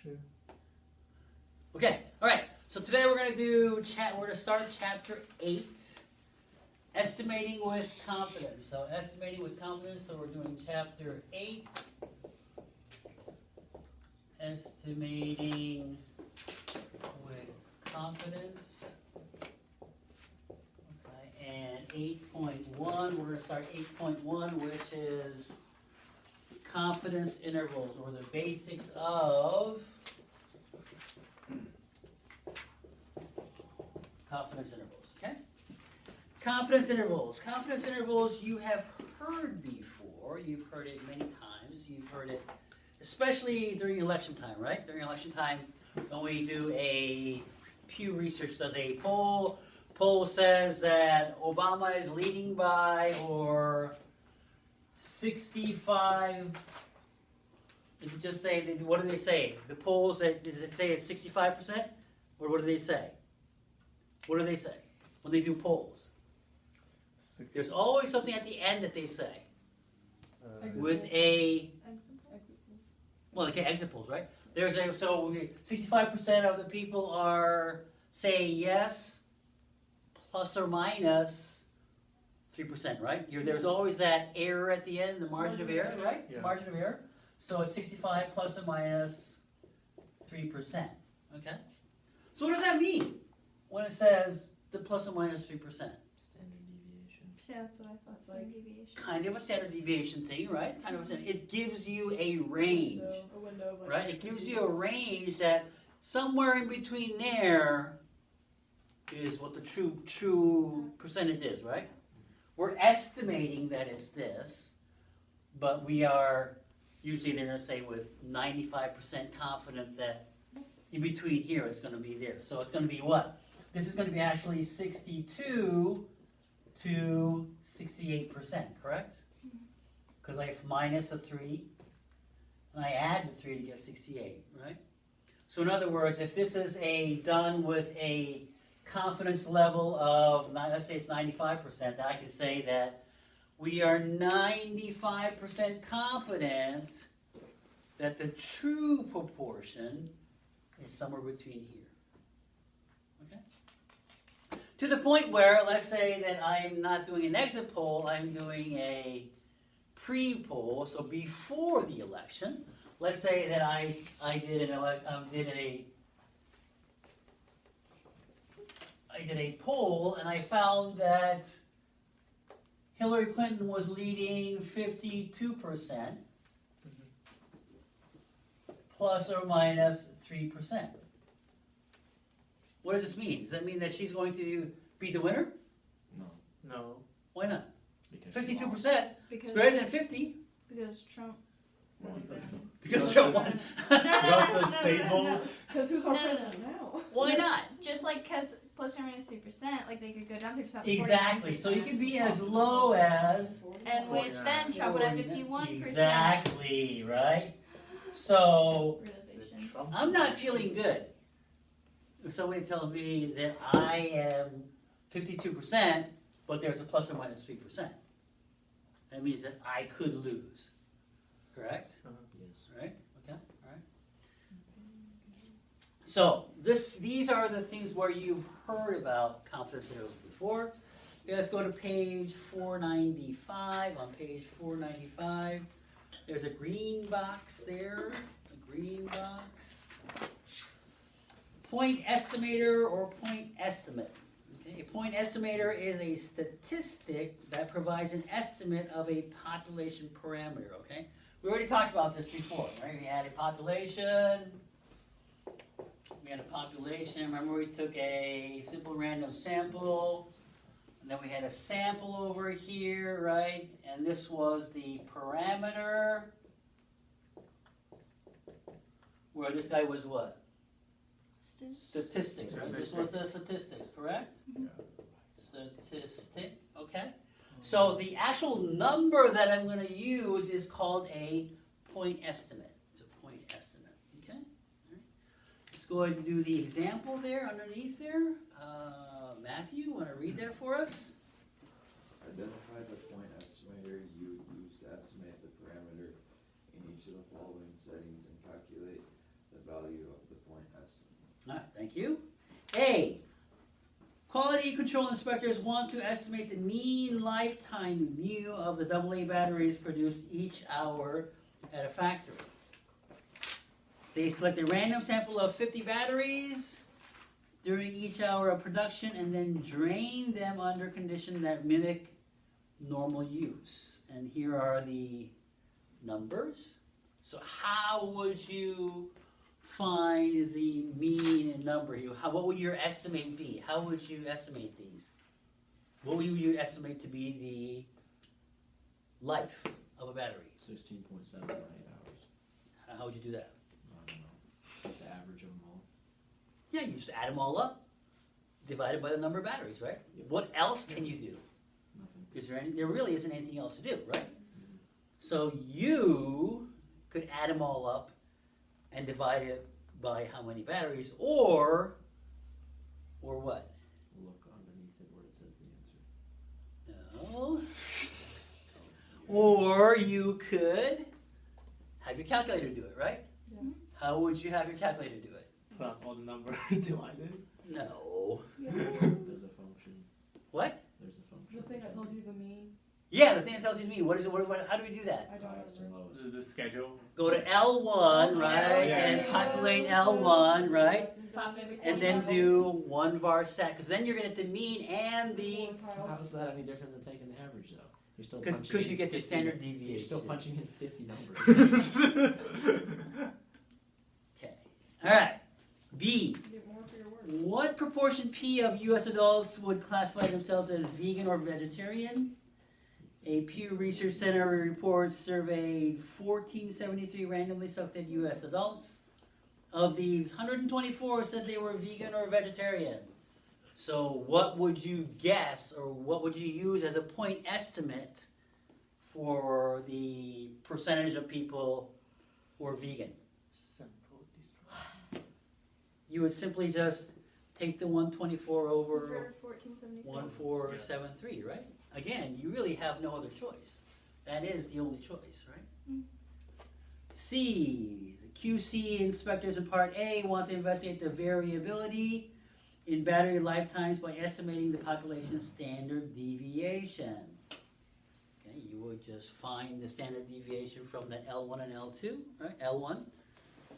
True. Okay, all right. So today we're going to start chapter 8, estimating with confidence. So estimating with confidence. So we're doing chapter 8, estimating with confidence. Okay, and 8.1. We're going to start 8.1, which is confidence intervals, or the basics of confidence intervals, okay? Confidence intervals. Confidence intervals you have heard before. You've heard it many times. You've heard it especially during election time, right? During election time, when we do Pew Research does a poll says that Obama is leading by, or 65, does it just say, what do they say? The polls, does it say it's 65%? Or what do they say? What do they say when they do polls? There's always something at the end that they say. With a, well, okay, exit polls, right? So 65% of the people are saying yes, plus or minus 3%, right? There's always that error at the end, the margin of error, right? Yeah. It's margin of error. So it's 65 plus or minus 3%. Okay? So what does that mean when it says the plus or minus 3%? Standard deviation. Yeah, that's what I thought. Standard deviation. Kind of a standard deviation thing, right? Kind of a standard. It gives you a range, A window of like right? It gives you a range that somewhere in between there is what the true percentage is, right? We're estimating that it's this, but we are usually they're going to say with 95% confident that in between here it's going to be there. So it's going to be what? This is going to be actually 62 to 68%, correct? Because I have minus a 3, and I add the 3 to get 68, right? So in other words, if this is done with a confidence level of, let's say it's 95%, then I can say that we are 95% confident that the true proportion is somewhere between here. Okay? To the point where, let's say that I'm not doing an exit poll, I'm doing a pre-poll, so before the election. Let's say that I did a poll, and I found that Hillary Clinton was leading 52%, plus or minus 3%. What does this mean? Does that mean that she's going to be the winner? No. Why not? Because 52% because is greater than 50. because Trump won. Because Trump won. What's the state vote? Because who's our No, no, no. president now? Why not? Just like because plus or minus 3%, like they could go down 3%. Exactly. So you can be as low as And which then Trump would have 51%. Exactly, right? So Realization. I'm not feeling good if somebody tells me that I am 52%, but there's a plus or minus 3%. That means that I could lose. Correct? Yes. Right? Okay. All right. So these are the things where you've heard about confidence intervals before. Okay, let's go to page 495. On page 495, there's a green box there. A green box. Point estimator or point estimate. Okay, a point estimator is a statistic that provides an estimate of a population parameter. Okay. We already talked about this before, right? We had a population. Remember, we took a simple random sample, and then we had a sample over here, right? And this was the parameter, where this guy was what? Statistics. Right? This was the statistics, correct? Yeah. Statistic, okay? So the actual number that I'm going to use is called a point estimate. It's a point estimate, okay? All right. Let's go ahead and do the example there underneath there. Matthew, want to read that for us? Identify the point estimator you use to estimate the parameter in each of the following settings and calculate the value Thank you. A, quality control inspectors want to estimate the mean lifetime mu of the AA batteries produced each hour at a factory. They select a random sample of 50 batteries during each hour of production and then drain them under conditions that mimic normal use. And here are the numbers. So how would you find the mean and number? What would your estimate be? How would you estimate these? What would you estimate to be the life of a battery? 16.7 or 8 hours. How would you do that? I don't know. The average of them all. Yeah, you just add them all up, divided by the number of batteries, right? Yep. What else can you do? Nothing. There really isn't anything else to do, right? So you could add them all up and divide it by how many batteries, or what? Look underneath it where it says the answer. No. Or you could have your calculator do it, right? Yeah. How would you have your calculator do it? Put out all the number divided. No. There's a function. What? There's a function. The thing that tells you the mean. Yeah, the thing that tells you me. What is it? How do we do that? I don't Highest and remember. lowest. The schedule. Go to L1, right? Yeah. And calculate L1, right? Pop in the And then corner. do 1 var stat, because then you're going to get the mean and the, How is that any different than taking the average though? You're still because punching you in get the 50 standard You're deviation. still punching in 50 numbers. Okay. All right. B. You get more for your work. What proportion P of U.S. adults would classify themselves as vegan or vegetarian? A Pew Research Center report surveyed 1473 randomly selected U.S. adults. Of these, 124 said they were vegan or vegetarian. So what would you guess, or what would you use as a point estimate for the percentage of people who are vegan? Simple destroy. You would simply just take the 124 over For 1473. 1473, right? Again, you really have no other choice. That is the only choice, right? Mm. C, the QC inspectors in Part A want to investigate the variability in battery lifetimes by estimating the population's standard deviation. Okay, you would just find the standard deviation from the L1 and L2, right? L1,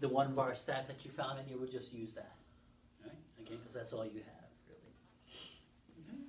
the 1 bar stats that you found, and you would just use that, right? Again, because that's all you have, really. Okay.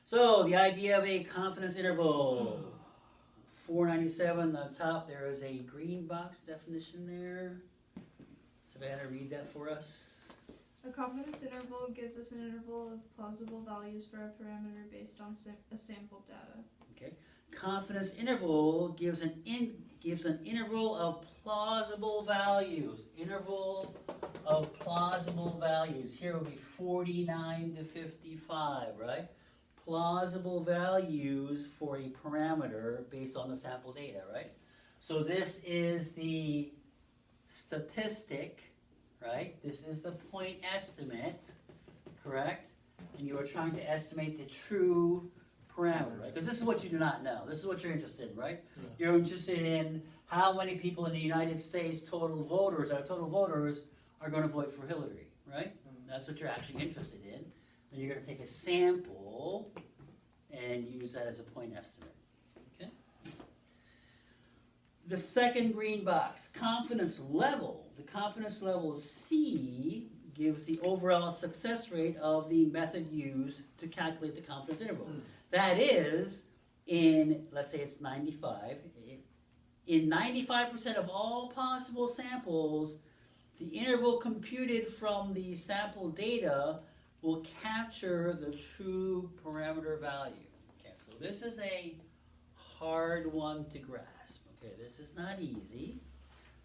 So, the idea of a confidence interval. 497 on top, there is a green box definition there. Savannah, read that for us. A confidence interval gives us an interval of plausible values for a parameter based on a sample data. Okay. Confidence interval gives an interval of plausible values. Interval of plausible values. Here would be 49 to 55, right? Plausible values for a parameter based on the sample data, right? So this is the statistic, right? This is the point estimate, correct? And you are trying to estimate the true parameter, right? Because this is what you do not know. This is what you're interested in, right? Yeah. You're interested in how many people in the United States, total voters are going to vote for Hillary, right? That's what you're actually interested in. And you're going to take a sample and use that as a point estimate. Okay? The second green box, confidence level. The confidence level C gives the overall success rate of the method used to calculate the confidence interval. That is, let's say it's 95. In 95% of all possible samples, the interval computed from the sample data will capture the true parameter value. Okay, so this is a hard one to grasp. Okay, this is not easy.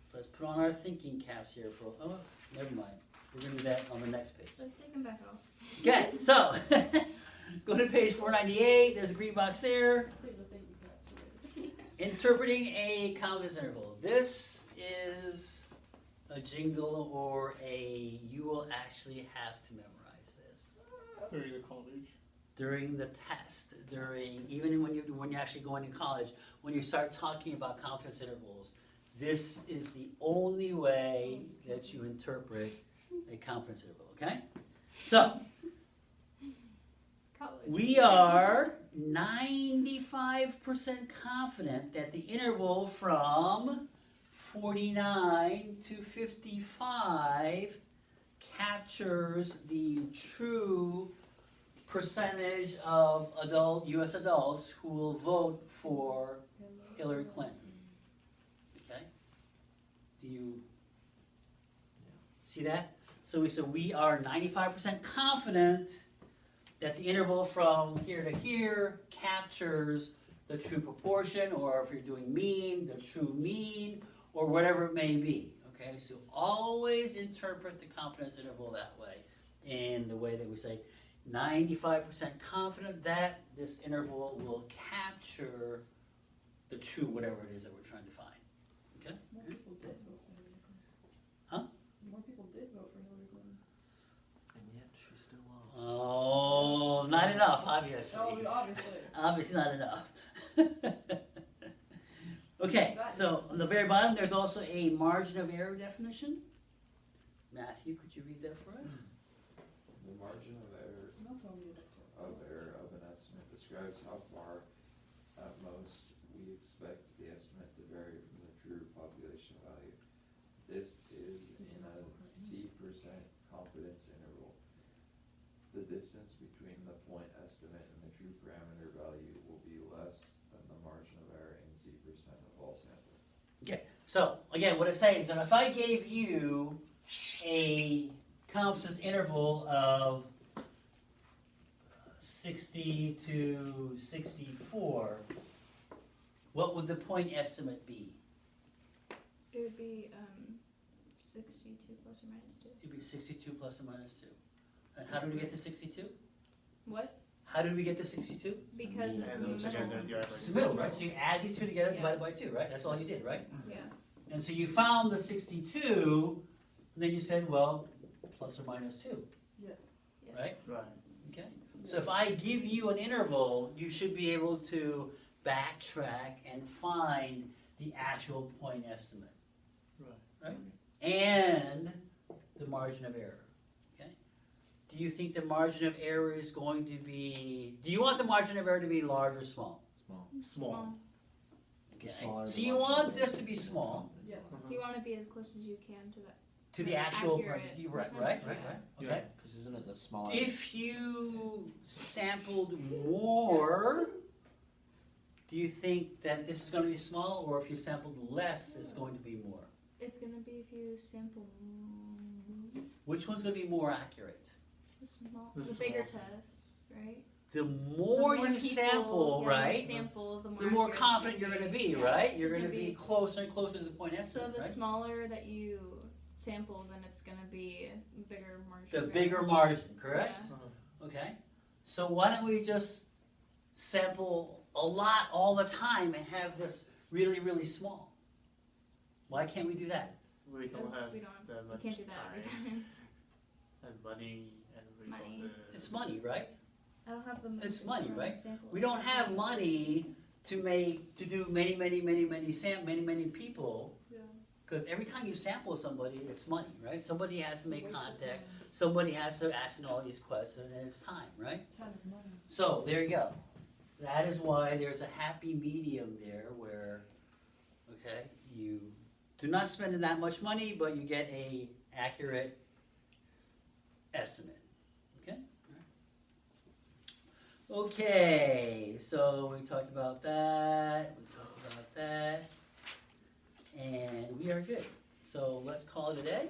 So let's put on our thinking caps here for, oh, never mind. We're going to do that on the next page. Let's take them back off. Okay, so go to page 498. There's a green box there. Save the thing you got for later. Interpreting a confidence interval. This is a jingle or you will actually have to memorize this During the college. during the test, even when you're actually going to college, when you start talking about confidence intervals. This is the only way that you interpret a confidence interval, okay? So, College. we are 95% confident that the interval from 49 to 55 captures the true percentage of U.S. adults who will vote for Hillary Clinton. Okay? Do you see that? So we are 95% confident that the interval from here to here captures the true proportion, or if you're doing mean, the true mean, or whatever it may be. Okay, so always interpret the confidence interval that way, in the way that we say 95% confident that this interval will capture the true whatever it is that we're trying to find. Okay? More people did vote for Hillary Clinton. Huh? More people did vote for Hillary Clinton. And yet she still lost. Oh, not enough, obviously. Oh, obviously. Obviously not enough. Okay, so on the very bottom, there's also a margin of error definition. Matthew, could you read that for us? The margin of error of an estimate describes how far, at most, we expect the estimate to vary from the true population value. This is in a C% confidence interval. The distance between the point estimate and the true parameter value will be less than the margin of error in C% of all samples. Okay, so again, what it's saying is that if I gave you a confidence interval of 60 to 64, what would the point estimate be? It would be 62 plus or minus 2. It'd be 62 plus or minus 2. And how did we get to 62? What? How did we get to 62? Because it's And in those the together, middle. the average. It's the middle, right? So you add these two together, Yeah. divided by 2, right? That's all you did, right? Yeah. And so you found the 62, and then you said, well, plus or minus 2, Yes. right? Right. Okay. So if I give you an interval, you should be able to backtrack and find the actual point estimate. Right. And the margin of error. Okay? Do you think the margin of error is going to be, do you want the margin of error to be large or small? Small. Okay. Smaller So the you margin want of this error. to be small, Yes. You want to be as close as you can to that. to the actual, Accurate right, percentage, right. yeah. Okay. Because isn't it the smaller? If you sampled more, do you think that this is going to be small, or if you sampled less, it's going to be more? It's going to be if you sample Which one's going to be more accurate? the bigger test, right? The more you people- sample, yeah, right? You sample, the The more accurate it's confident you're gonna going to be, Yeah, right? it's You're just going to be closer and closer to the point So estimate, the right? smaller that you sample, then it's going to be a bigger margin. The of bigger error. margin, correct? Yeah. Okay. So why don't we just sample a lot all the time and have this really, really small? Why can't we do that? We don't Because have we don't. that You much can't do that every time time. and money and Money. resources. It's money, right? I don't have the money. It's to money, run right? samples. We don't have money to do many people, Yeah. because every time you sample somebody, it's money, right? Somebody has to make contact, somebody has to ask all these questions, and it's time, right? Time is money. So there you go. That is why there's a happy medium there where, okay, you do not spend that much money, but you get a accurate estimate. Okay? Okay, so we talked about that, and we are good. So let's call it a day.